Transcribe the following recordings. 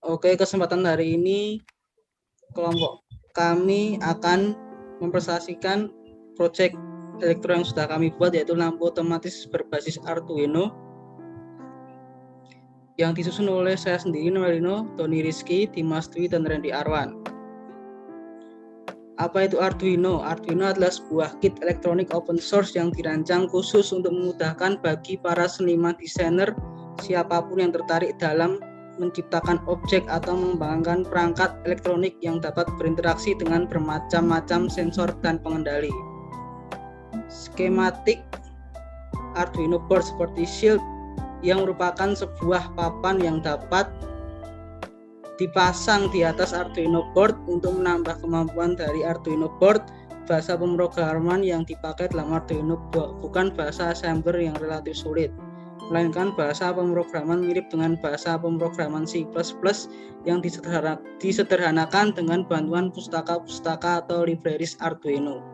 Oke, kesempatan hari ini kelompok kami akan mempresentasikan proyek elektro yang sudah kami buat, yaitu lampu otomatis berbasis Arduino yang disusun oleh saya sendiri, Noelino, Tony Rizky, Dimas Dwi, dan Randy Arwan. Apa itu Arduino? Arduino adalah sebuah kit elektronik open source yang dirancang khusus untuk memudahkan bagi para seniman desainer siapapun yang tertarik dalam menciptakan objek atau mengembangkan perangkat elektronik yang dapat berinteraksi dengan bermacam-macam sensor dan pengendali. Skematik Arduino board seperti shield yang merupakan sebuah papan yang dapat dipasang di atas Arduino board untuk menambah kemampuan dari Arduino board. Bahasa pemrograman yang dipakai dalam Arduino bukan bahasa assembler yang relatif sulit, melainkan bahasa pemrograman mirip dengan bahasa pemrograman C++ yang disederhanakan dengan bantuan pustaka-pustaka atau libraries Arduino.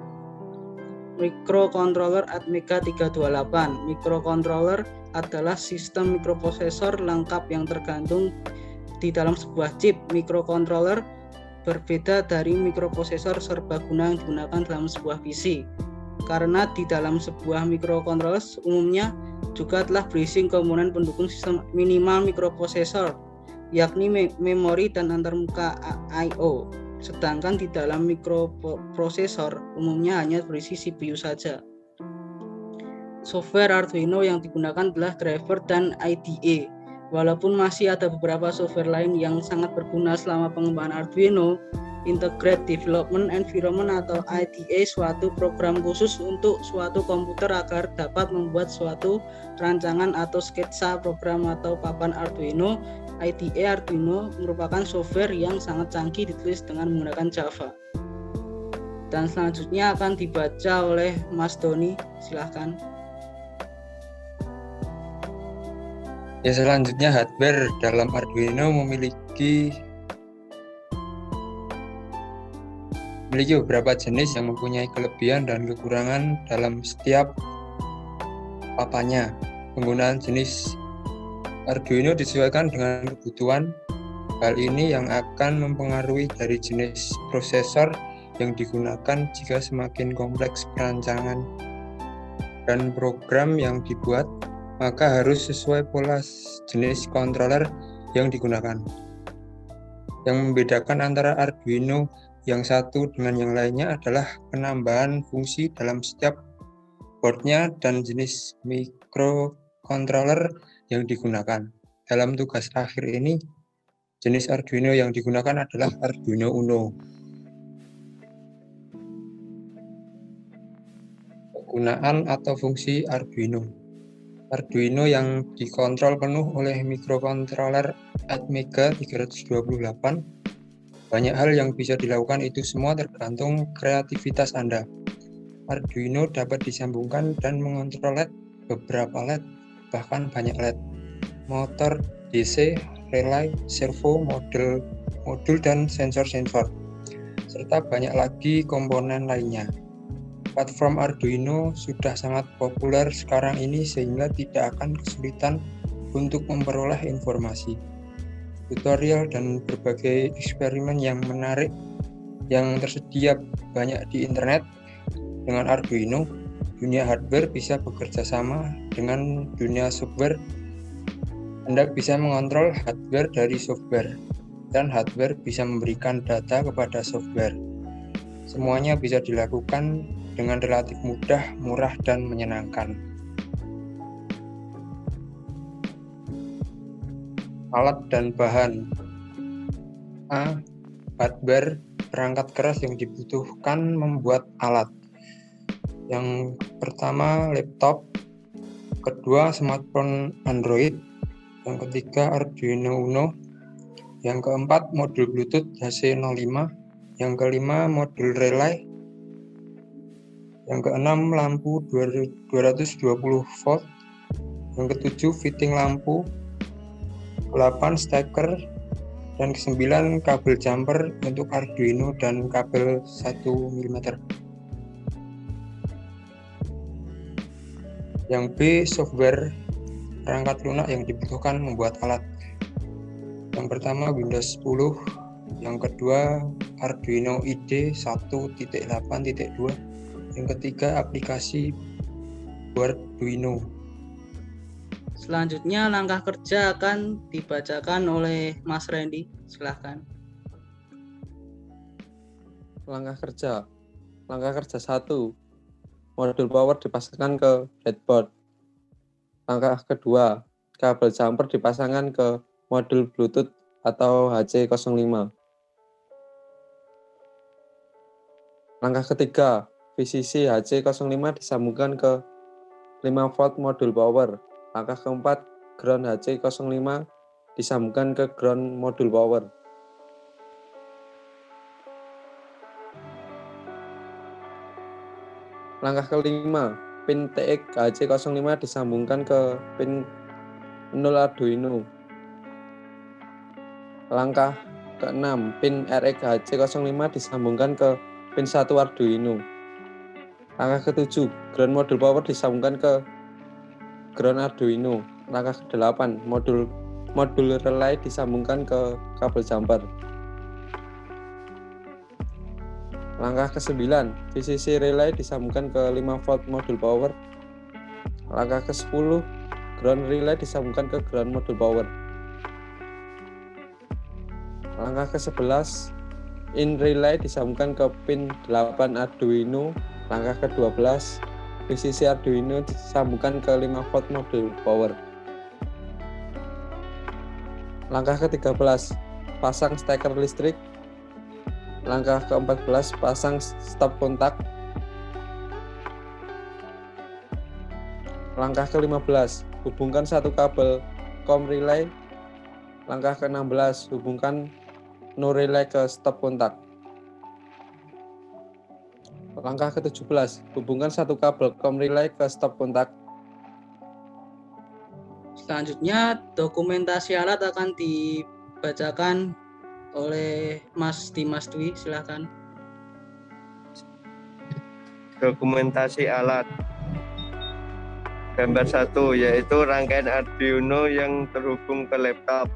Microcontroller Atmega 328. Microcontroller adalah sistem mikroprosesor lengkap yang tergantung di dalam sebuah chip. Microcontroller berbeda dari mikroprosesor serbaguna yang digunakan dalam sebuah PC, karena di dalam sebuah microcontroller umumnya juga telah berisi komponen pendukung sistem minimal mikroprosesor, yakni memori dan antarmuka I/O. Sedangkan di dalam mikroprosesor umumnya hanya berisi CPU saja. Software Arduino yang digunakan adalah driver dan IDE. Walaupun masih ada beberapa software lain yang sangat berguna selama pengembangan Arduino, Integrated Development Environment atau IDE suatu program khusus untuk suatu komputer agar dapat membuat suatu rancangan atau sketsa program atau papan Arduino. IDE Arduino merupakan software yang sangat canggih ditulis dengan menggunakan Java. Dan selanjutnya akan dibaca oleh Mas Doni, silahkan. Ya, selanjutnya hardware dalam Arduino memiliki beberapa jenis yang mempunyai kelebihan dan kekurangan dalam setiap papannya. Penggunaan jenis Arduino disesuaikan dengan kebutuhan. Hal ini yang akan mempengaruhi dari jenis prosesor yang digunakan. Jika semakin kompleks perancangan dan program yang dibuat, maka harus sesuai pola jenis controller yang digunakan. Yang membedakan antara Arduino yang satu dengan yang lainnya adalah penambahan fungsi dalam setiap boardnya dan jenis microcontroller yang digunakan. Dalam tugas akhir ini, jenis Arduino yang digunakan adalah Arduino Uno. Penggunaan atau fungsi Arduino. Arduino yang dikontrol penuh oleh microcontroller Atmega 328. Banyak hal yang bisa dilakukan, itu semua tergantung kreativitas Anda. Arduino dapat disambungkan dan mengontrol LED, beberapa LED, bahkan banyak LED, motor DC, relay, servo, modul dan sensor-sensor, serta banyak lagi komponen lainnya. Platform Arduino sudah sangat populer sekarang ini sehingga tidak akan kesulitan untuk memperoleh informasi, tutorial, dan berbagai eksperimen yang menarik yang tersedia banyak di internet. Dengan Arduino, dunia hardware bisa bekerja sama dengan dunia software. Anda bisa mengontrol hardware dari software, dan hardware bisa memberikan data kepada software. Semuanya bisa dilakukan dengan relatif mudah, murah, dan menyenangkan. Alat dan bahan. A. Hardware, perangkat keras yang dibutuhkan membuat alat. Yang pertama, laptop. Kedua, smartphone Android. Yang ketiga, Arduino Uno. Yang keempat, modul Bluetooth HC05. Yang kelima, modul relay. Yang keenam, lampu 220 volt. Yang ketujuh, fitting lampu. 8, steker. Dan ke-9, kabel jumper untuk Arduino dan kabel 1 mm. Yang B, software, perangkat lunak yang dibutuhkan membuat alat. Yang pertama Windows 10, yang kedua Arduino IDE 1.8.2, yang ketiga aplikasi Arduino. Selanjutnya langkah kerja akan dibacakan oleh Mas Randy. Silahkan. Langkah kerja 1, modul power dipasangkan ke breadboard. Langkah kedua, kabel jumper dipasangkan ke modul Bluetooth atau HC05. Langkah ketiga, VCC HC05 disambungkan ke 5 volt modul power. Langkah keempat, ground HC05 disambungkan ke ground modul power. Langkah kelima, pin TX HC05 disambungkan ke pin 0 Arduino. Langkah ke-6, pin RX HC05 disambungkan ke pin 1 Arduino. Langkah ke-7, ground modul power disambungkan ke ground Arduino. Langkah ke-8, modul relay disambungkan ke kabel jumper. Langkah ke-9, VCC relay disambungkan ke 5 volt modul power. Langkah ke-10, ground relay disambungkan ke ground modul power. Langkah ke-11, in relay disambungkan ke pin 8 Arduino. Langkah ke-12, VCC Arduino disambungkan ke 5 volt modul power. Langkah ke-13, pasang steker listrik. Langkah ke-14, pasang stop kontak. Langkah ke-15, hubungkan satu kabel COM relay. Langkah ke-16, hubungkan no relay ke stop kontak. Langkah ke-17, hubungkan satu kabel COM relay ke stop kontak. Selanjutnya dokumentasi alat akan dibacakan oleh Mas Dimas Dwi. Silahkan. Dokumentasi alat. Gambar 1 yaitu rangkaian Arduino yang terhubung ke laptop.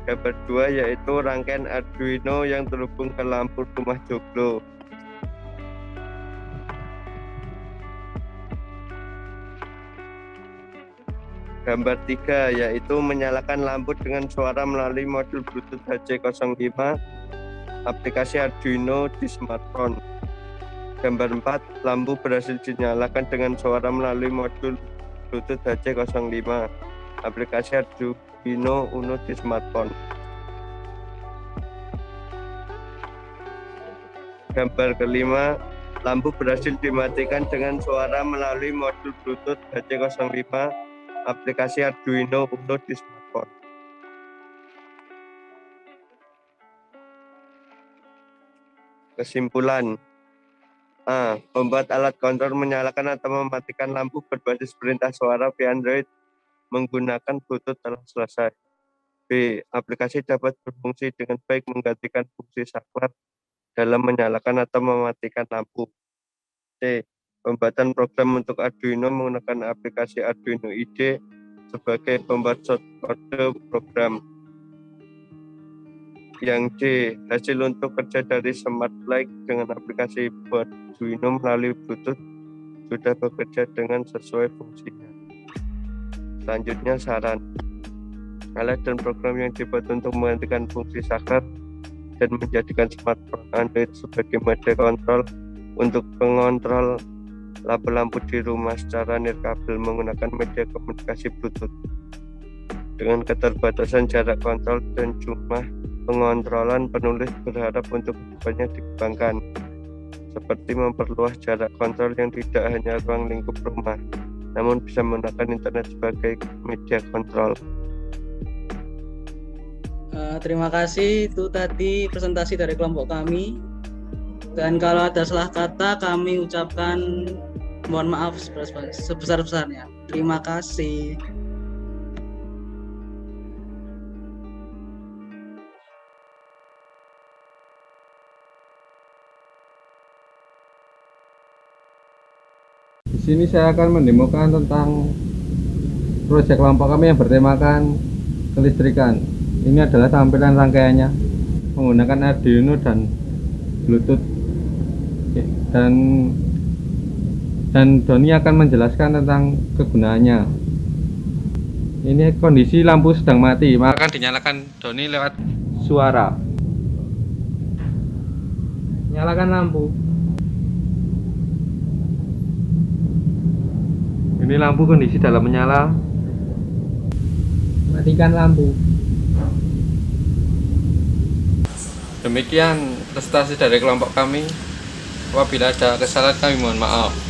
Gambar 2 yaitu rangkaian Arduino yang terhubung ke lampu rumah joglo. Gambar 3 yaitu menyalakan lampu dengan suara melalui modul Bluetooth HC05 aplikasi Arduino di smartphone. Gambar 4, lampu berhasil dinyalakan dengan suara melalui modul Bluetooth HC05 aplikasi Arduino Uno di smartphone. Gambar kelima, lampu berhasil dimatikan dengan suara melalui modul Bluetooth HC05 aplikasi Arduino Uno di smartphone. Kesimpulan. A. Membuat alat kontrol menyalakan atau mematikan lampu berbasis perintah suara via Android menggunakan Bluetooth telah selesai. B. Aplikasi dapat berfungsi dengan baik menggantikan fungsi saklar dalam menyalakan atau mematikan lampu. C. Pembuatan program untuk Arduino menggunakan aplikasi Arduino IDE sebagai pembuat shortcode program. Yang D. Hasil untuk kerja dari Smart Light dengan aplikasi Arduino melalui Bluetooth sudah bekerja dengan sesuai fungsinya. Selanjutnya saran. Alat dan program yang dibuat untuk menggantikan fungsi saklar dan menjadikan smartphone Android sebagai media kontrol untuk pengontrol lampu-lampu di rumah secara nirkabel menggunakan media komunikasi Bluetooth. Dengan keterbatasan jarak kontrol dan jumlah pengontrolan, penulis berharap untuk kedepannya dikembangkan, seperti memperluas jarak kontrol yang tidak hanya ruang lingkup rumah, namun bisa menggunakan internet sebagai media kontrol. Terima kasih, itu tadi presentasi dari kelompok kami. Dan kalau ada salah kata, kami ucapkan mohon maaf sebesar-besarnya. Terima kasih. Di sini saya akan mendemokan tentang proyek kelompok kami yang bertemakan kelistrikan. Ini adalah tampilan rangkaiannya menggunakan Arduino dan Bluetooth. Oke, dan Doni akan menjelaskan tentang kegunaannya. Ini kondisi lampu sedang mati, maka akan dinyalakan Doni lewat suara. Nyalakan lampu. Ini lampu kondisi dalam menyala. Matikan lampu. Demikian prestasi dari kelompok kami. Apabila ada kesalahan kami mohon maaf.